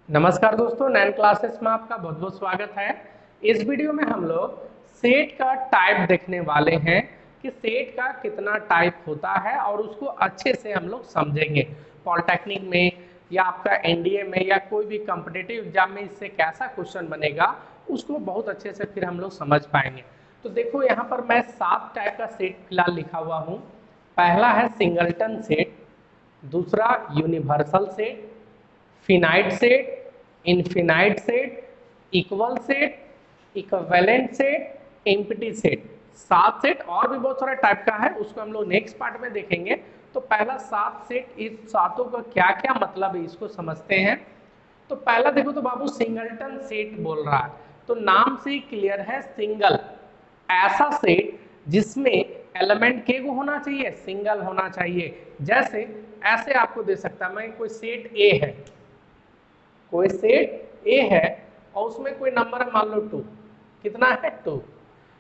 नमस्कार दोस्तों, नैन क्लासेस में आपका बहुत बहुत स्वागत है। इस वीडियो में हम लोग सेट का टाइप देखने वाले हैं कि सेट का कितना टाइप होता है और उसको अच्छे से हम लोग समझेंगे। पॉलिटेक्निक में या आपका एनडीए में या कोई भी कॉम्पिटिटिव एग्जाम में इससे कैसा क्वेश्चन बनेगा उसको बहुत अच्छे से फिर हम लोग समझ पाएंगे। तो देखो यहाँ पर मैं 7 टाइप का सेट फिलहाल लिखा हुआ हूँ। पहला है सिंगलटन सेट, दूसरा universal set, finite set, infinite set, equal set, equivalent set, empty set. 7 set और भी बहुत सारा टाइप का है, उसको हम लोग नेक्स्ट पार्ट में देखेंगे। तो पहला 7 सेट, इस सातों का क्या क्या मतलब है इसको समझते हैं। तो पहला देखो तो बाबू सिंगलटन सेट बोल रहा है, तो नाम से ही क्लियर है, सिंगल ऐसा सेट जिसमें एलिमेंट के को होना चाहिए, सिंगल होना चाहिए। जैसे ऐसे आपको दे सकता मैं, कोई सेट ए है, कोई सेट ए है और उसमें कोई नंबर है, मान लो 2। कितना है? 2।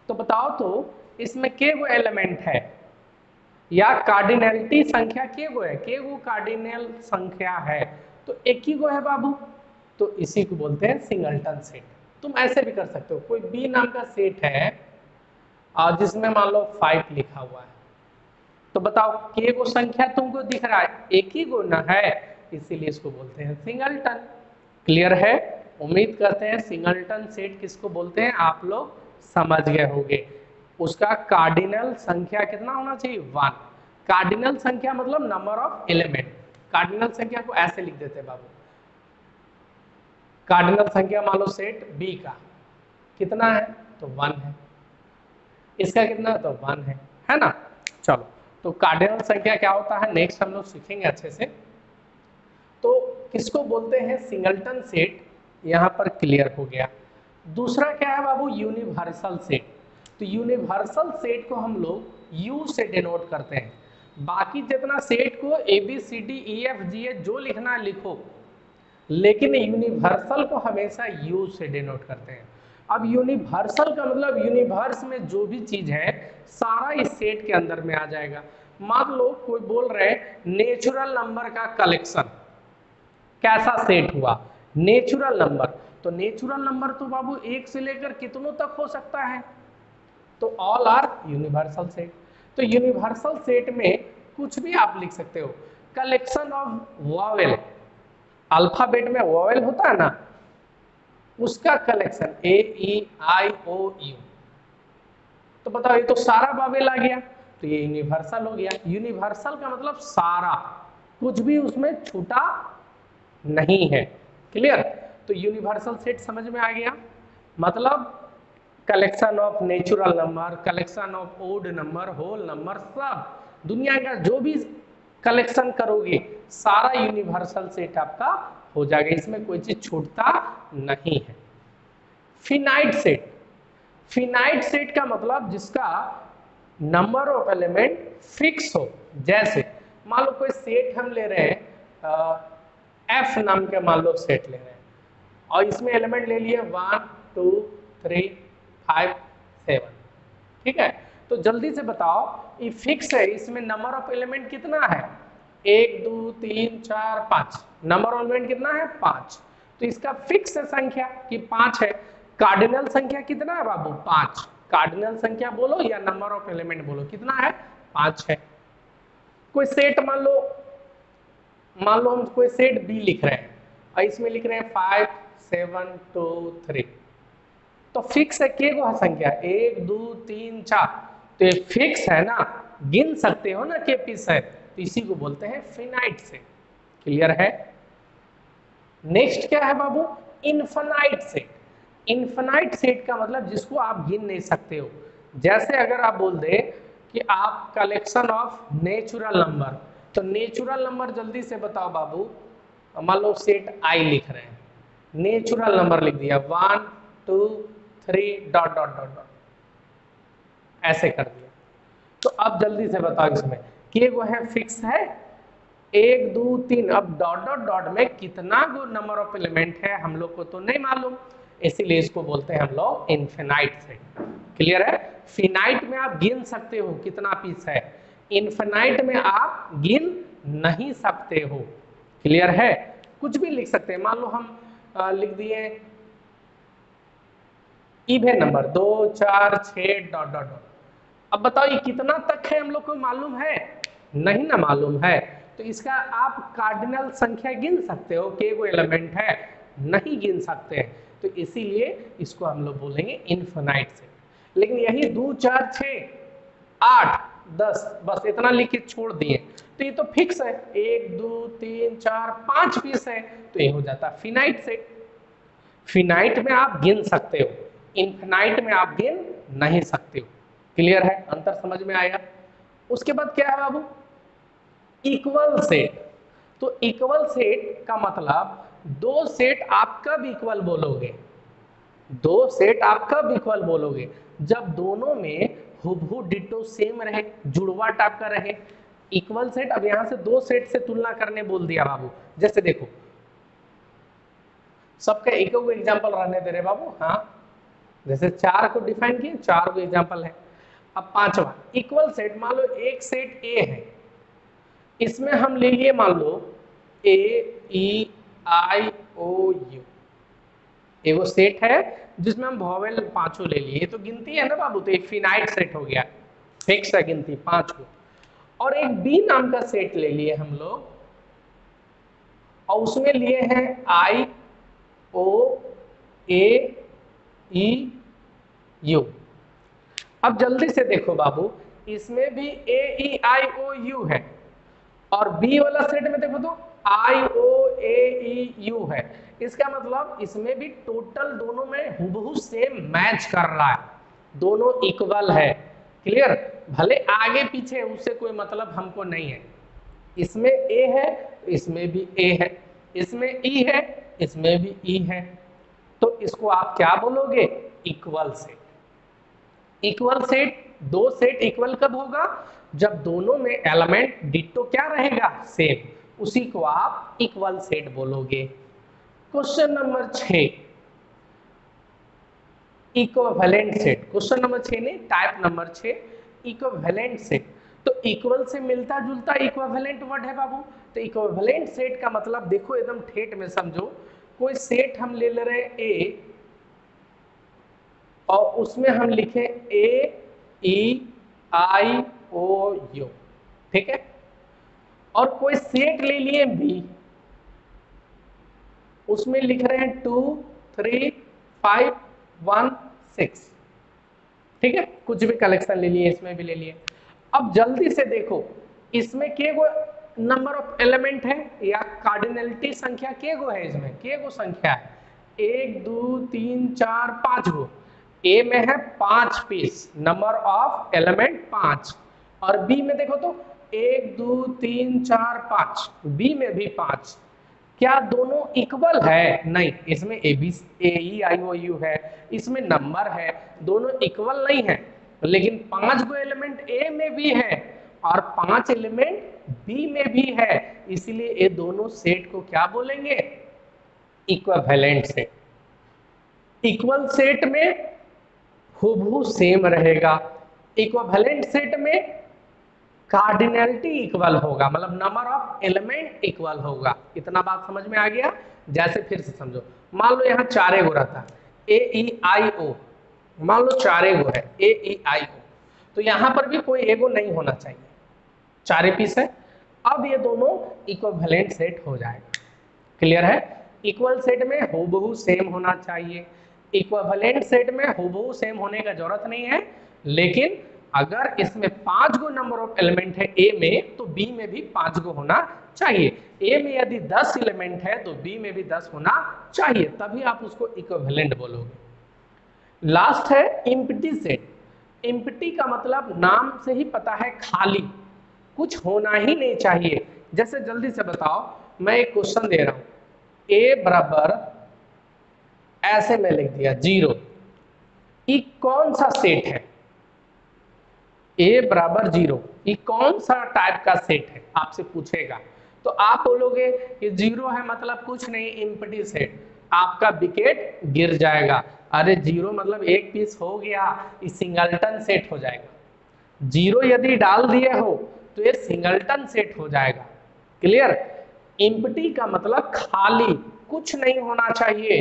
तो बताओ तो इसमें के वो एलिमेंट है या कार्डिनलिटी संख्या के वो है? के वो कार्डिनल संख्या है, तो एक ही को है बाबू, तो इसी को बोलते हैं सिंगलटन सेट। तुम ऐसे भी कर सकते हो, कोई बी नाम का सेट है और जिसमें मान लो 5 लिखा हुआ है, तो बताओ के को संख्या तुमको दिख रहा है, एक ही गुना है, इसीलिए इसको बोलते हैं सिंगलटन। क्लियर है? उम्मीद करते हैं सिंगलटन सेट किसको बोलते हैं आप लोग समझ गए होंगे। उसका कार्डिनल संख्या कितना होना चाहिए? 1। कार्डिनल संख्या मतलब नंबर ऑफ एलिमेंट। कार्डिनल संख्या को ऐसे लिख देते हैं बाबू, कार्डिनल संख्या मान लो सेट बी का कितना है? तो 1 है। इसका कितना है? तो 1 है ना। चलो, तो कार्डिनल संख्या क्या होता है नेक्स्ट हम लोग सीखेंगे अच्छे से। तो किसको बोलते हैं सिंगलटन सेट, यहां पर क्लियर हो गया। दूसरा क्या है बाबू? Universal set. तो यूनिवर्सल सेट को हम लोग यू से डिनोट करते हैं। बाकी जितना सेट को A B C D E F G H जो लिखना है लिखो, लेकिन यूनिवर्सल को हमेशा यू से डिनोट करते हैं। अब यूनिवर्सल का मतलब यूनिवर्स में जो भी चीज है सारा इस सेट के अंदर में आ जाएगा। मान लो कोई बोल रहे नेचुरल नंबर का कलेक्शन, कैसा सेट हुआ? Natural number. तो नेचुरल नंबर तो बाबू 1 से लेकर कितनों तक हो सकता है, तो ऑल आर यूनिवर्सल सेट। तो यूनिवर्सल सेट में कुछ भी आप लिख सकते हो। कलेक्शन ऑफ वॉवेल, अल्फाबेट में वॉवेल होता है ना, उसका collection A E I O you. तो बताओ ये तो सारा वॉवेल आ गया, तो ये यूनिवर्सल हो गया। यूनिवर्सल का मतलब सारा, कुछ भी उसमें छूटा नहीं है। क्लियर? तो यूनिवर्सल सेट समझ में आ गया। मतलब collection of natural number, collection of odd number, whole number, सब दुनिया का जो भी कलेक्शन करोगे सारा यूनिवर्सल सेट आपका हो जाएगा, इसमें कोई चीज छूटता नहीं है। फिनाइट सेट, फिनाइट सेट का मतलब जिसका नंबर ऑफ एलिमेंट फिक्स हो। जैसे मान लो कोई सेट हम ले रहे हैं, एफ नाम के मान लो सेट ले रहे हैं और इसमें एलिमेंट ले लिए 1 2 3 5 7। ठीक है, तो जल्दी से बताओ ये फिक्स है, इसमें नंबर ऑफ एलिमेंट कितना है? 1 2 3 4 5। नंबर ऑफ एलिमेंट कितना है? 5। तो इसका फिक्स है संख्या कि 5 है। कार्डिनल संख्या कितना है बाबू? 5। कार्डिनल संख्या बोलो या नंबर ऑफ एलिमेंट बोलो, कितना है? 5 है। कोई सेट मान लो हम कोई सेट बी लिख रहे हैं और इसमें लिख रहे हैं 5 7 2 3, तो फिक्स है के को संख्या 1 2 3 4, तो ये फिक्स है ना, गिन सकते हो ना के पीस है, तो इसी को बोलते हैं फिनाइट सेट। क्लियर है? नेक्स्ट क्या है बाबू? Infinite set. इनफिनाइट सेट का मतलब जिसको आप गिन नहीं सकते हो। जैसे अगर आप बोल दे कि आप कलेक्शन ऑफ नेचुरल नंबर, तो नेचुरल नंबर जल्दी से बताओ बाबू। मान लो सेट आई लिख रहे हैं, नेचुरल नंबर लिख दिया 1 2 3 डॉट डॉट डॉट डॉट, ऐसे कर दिया। तो अब जल्दी से बताओ इसमें के वो है फिक्स है 1 2 3, अब डॉट डॉट डॉट में कितना गो नंबर ऑफ एलिमेंट है हम लोग को तो नहीं मालूम, इसीलिए इसको बोलते हैं हम लोग इनफिनाइट सेट। क्लियर है? फिनाइट में आप गिन सकते हो कितना पीस है, इनफिनाइट में आप गिन नहीं सकते हो। क्लियर है? कुछ भी लिख सकते हैं। मान लो हम लिख दिए even number 2 4 6 dot dot dot. अब बताओ ये कितना तक है हम लोग को मालूम है? नहीं ना मालूम है, तो इसका आप कार्डिनल संख्या गिन सकते हो कि वो एलिमेंट है? नहीं गिन सकते हैं, तो इसीलिए इसको हम लोग बोलेंगे इनफिनाइट सेट। लेकिन यही 2 4 6 8 10 बस इतना लिख के छोड़ दिए तो ये तो फिक्स है, 1 2 3 4 5 पीस है, तो ये हो जाता है फिनाइट सेट। फिनाइट में आप गिन सकते हो, इनफिनाइट में आप गिन नहीं सकते हो। क्लियर है? अंतर समझ में आया? उसके बाद क्या है बाबू? Equal set. तो इक्वल सेट का मतलब दो सेट आप कब इक्वल बोलोगे? दो सेट आप कब इक्वल बोलोगे? जब दोनों में हुबहू डिटो सेम रहे, जुड़वा टाइप का रहे। इक्वल सेट, अब यहां से दो सेट से तुलना करने बोल दिया बाबू। जैसे देखो सबका एक एग्जाम्पल रहने दे रहे बाबू। हाँ जैसे 4 को डिफाइन किए, 4 को एग्जाम्पल है। अब पांचवा इक्वल सेट, मान लो एक सेट ए है, इसमें हम ले लिए मान लो ए ई आई ओ यू, एगो सेट है जिसमें हम वॉवेल पांचों ले लिए, तो गिनती है ना बाबू, तो एक फिनाइट सेट हो गया, फिक्स है गिनती 5 को। और एक बी नाम का सेट ले लिए हम लोग और उसमें लिए हैं आई ओ ए ई यू। अब जल्दी से देखो बाबू, इसमें भी ए ई आई ओ यू है और बी वाला सेट में देखो तो आई ओ ए ई यू है। इसका मतलब इसमें भी टोटल दोनों में हुबहू सेम मैच कर रहा है, दोनों इक्वल है। क्लियर? भले आगे पीछे उससे कोई मतलब हमको नहीं है। इसमें ए है, इसमें भी ए है, इसमें ई है, इसमें भी ई है, तो इसको आप क्या बोलोगे? Equal set. इक्वल सेट, दो सेट इक्वल कब होगा? जब दोनों में एलिमेंट डिट्टो क्या रहेगा? सेम, उसी को आप इक्वल सेट बोलोगे। Question number 6 equivalent set. Question number 6 नहीं, टाइप नंबर 6 इक्विवेलेंट सेट। तो इक्वल से मिलता जुलता इक्विवेलेंट वर्ड है बाबू। तो इक्विवेलेंट सेट का मतलब देखो एकदम ठेठ में समझो, कोई सेट हम ले रहे हैं ए और उसमें हम लिखे ए ई आई ओ यू, ठीक है? और कोई सेट ले लिए बी, उसमें लिख रहे हैं 2 3 5 1 6, ठीक है? कुछ भी कलेक्शन ले लिए, इसमें भी ले लिए। अब जल्दी से देखो इसमें के गो नंबर ऑफ एलिमेंट है या कार्डिनलिटी संख्या के गो है? इसमें के गो संख्या है? 1 2 3 4 5 गो। ए में है 5 पीस, नंबर ऑफ एलिमेंट 5, और बी में देखो तो 1 2 3 4 5, बी में भी 5। क्या दोनों इक्वल है? नहीं, इसमें A B A E I O you है, इसमें नंबर है, दोनों इक्वल नहीं है। लेकिन 5 गो एलिमेंट ए में भी है और 5 एलिमेंट बी में भी है, इसलिए ये दोनों सेट को क्या बोलेंगे? Equivalent set. इक्वल सेट में हुबहू सेम रहेगा, इक्विवेलेंट सेट में कार्डिनलिटी इक्वल होगा, मतलब नंबर ऑफ एलिमेंट इक्वल होगा। इतना बात समझ में आ गया? जैसे फिर से समझो, मान लो यहाँ 4 गो रहता है ए ई आई ओ, मान लो 4 गो है ए ई आई ओ, तो यहाँ पर भी कोई एगो नहीं होना चाहिए, 4 पीस है। अब ये दोनों इक्विवेलेंट सेट हो जाएगा। क्लियर है? इक्वल सेट में हुबहू सेम होना चाहिए, इक्विवेलेंट सेट में हुबहू सेम होने का जरूरत नहीं है, लेकिन अगर इसमें 5 गो नंबर ऑफ एलिमेंट है ए में, तो बी में भी 5 गो होना चाहिए। ए में यदि 10 एलिमेंट है तो बी में भी 10 होना चाहिए, तभी आप उसको इक्विवेलेंट बोलोगे। लास्ट है एम्प्टी सेट। एम्प्टी का मतलब नाम से ही पता है, खाली, कुछ होना ही नहीं चाहिए। जैसे जल्दी से बताओ, मैं एक क्वेश्चन दे रहा हूं, ए बराबर ऐसे में लिख दिया 0, ये कौन सा सेट है? ए बराबर 0, ये कौन सा टाइप का सेट है? आपसे पूछेगा तो आप बोलोगे कि 0 है मतलब कुछ नहीं, एम्प्टी सेट। आपका विकेट गिर जाएगा। अरे 0 मतलब एक पीस हो गया, ये सिंगलटन सेट हो जाएगा। 0 यदि डाल दिए हो तो ये सिंगलटन सेट हो जाएगा। क्लियर? एम्प्टी का मतलब खाली, कुछ नहीं होना चाहिए,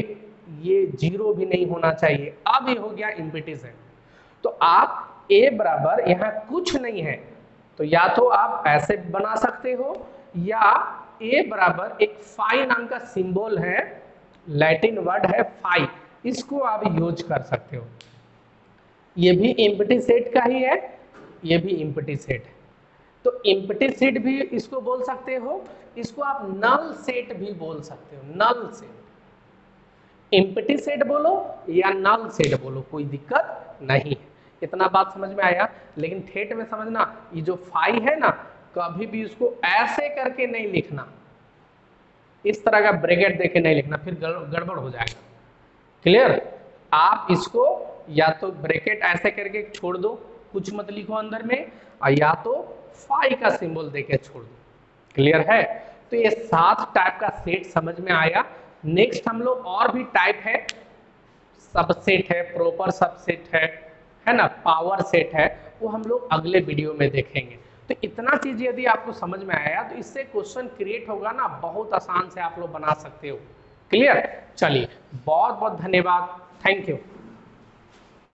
ये जीरो भी नहीं होना चाहिए। अब ये हो गया एम्प्टी सेट। तो आप ए बराबर यहाँ कुछ नहीं है तो या तो आप ऐसे बना सकते हो, या ए बराबर एक फाई नाम का सिंबल है, लैटिन वर्ड है फाई, इसको आप यूज कर सकते हो। ये भी एम्प्टी सेट का ही है, ये भी एम्प्टी सेट है। तो एम्प्टी सेट भी इसको बोल सकते हो, इसको आप नल सेट भी बोल सकते हो। नल सेट, एम्प्टी सेट बोलो या नल सेट बोलो, कोई दिक्कत नहीं है। इतना बात समझ में आया। लेकिन ठेठ में समझना, ये जो फाई है ना, कभी भी इसको ऐसे करके नहीं लिखना, इस तरह का ब्रैकेट देके नहीं लिखना, फिर गड़बड़ हो जाएगा। क्लियर? आप इसको या तो ब्रैकेट ऐसे करके छोड़ दो, कुछ मत लिखो अंदर में, और या तो फाई का सिंबल देके छोड़ दो। क्लियर है? तो ये 7 टाइप का सेट समझ में आया। नेक्स्ट हम लोग और भी टाइप है, सबसेट है, प्रॉपर सबसेट है ना, पावर सेट है, वो हम लोग अगले वीडियो में देखेंगे। तो इतना चीज यदि आपको समझ में आया तो इससे क्वेश्चन क्रिएट होगा ना, बहुत आसान से आप लोग बना सकते हो। क्लियर? चलिए, बहुत बहुत धन्यवाद, थैंक यू।